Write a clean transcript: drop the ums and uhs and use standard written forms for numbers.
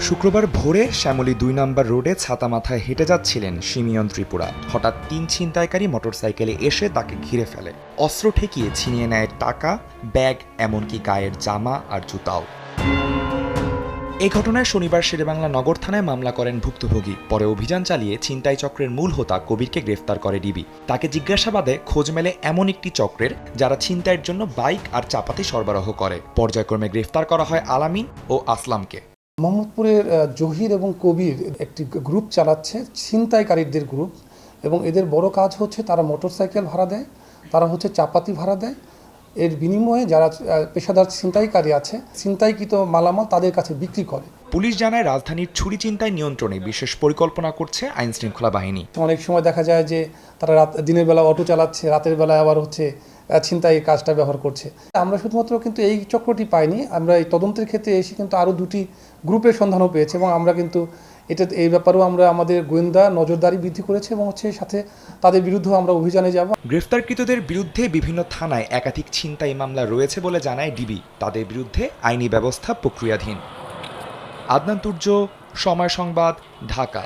শুক্রবার ভোরে শ্যামলী ২ নম্বর রোডে ছাতা মাথায় হেঁটে যাচ্ছিলেন সিমিয়ন ত্রিপুরা। হঠাৎ ৩ ছিনতাইকারী মোটরসাইকেলে এসে তাকে ঘিরে ফেলে। অস্ত্র ঠেকিয়ে ছিনিয়ে নেয় টাকা, ব্যাগ, এমনকি গায়ের জামা আর জুতাও। এই ঘটনায় শনিবার শেরেবাংলা নগর থানায় মামলা করেন ভুক্তভোগী। পরে অভিযান চালিয়ে ছিনতাই চক্রের মূল হোতা কবিরকে গ্রেফতার করে ডিবি। তাকে জিজ্ঞাসাবাদে খোঁজ মেলে এমন একটি চক্রের যারা ছিনতাইয়ের জন্য বাইক আর চাপাতি সরবরাহ করে। পর্যায়ক্রমে গ্রেফতার করা হয় আলামিন ও আসলামকে। মোহাম্মদপুরের জহির এবং কবির একটি গ্রুপ চালাচ্ছে, ছিনতাইকারীদের গ্রুপ, এবং এদের বড় কাজ হচ্ছে তারা মোটরসাইকেল ভাড়া দেয়, তারা হচ্ছে চাপাতি ভাড়া দেয়। এর বিনিময়ে যারা পেশাদার ছিনতাইকারী আছে, ছিনতাইকৃত মালামাল তাদের কাছে বিক্রি করে। পুলিশ জানায় রাজধানীর ছুরি ছিনতাই নিয়ন্ত্রণে বিশেষ পরিকল্পনা করছে আইন শৃঙ্খলা বাহিনী। অনেক সময় দেখা যায় যে তারা দিনের বেলা অটো চালাচ্ছে, রাতের বেলায় আবার হচ্ছে ছিনতাই কাজটা ব্যবহার করছে। আমরা শুধুমাত্র কিন্তু এই চক্রটি পাইনি, আমরা এই তদন্তের ক্ষেত্রে এসে কিন্তু আরও দুটি গ্রুপের সন্ধানও পেয়েছি, এবং আমরা কিন্তু এই ব্যাপারেও আমরা আমাদের গোয়েন্দা নজরদারি বৃদ্ধি করেছি, এবং হচ্ছে সাথে তাদের বিরুদ্ধেও আমরা অভিযানে যাব। গ্রেফতারকৃতদের বিরুদ্ধে বিভিন্ন থানায় একাধিক ছিনতাই মামলা রয়েছে বলে জানায় ডিবি। তাদের বিরুদ্ধে আইনি ব্যবস্থা প্রক্রিয়াধীন। আদনান তুর্য, সময় সংবাদ, ঢাকা।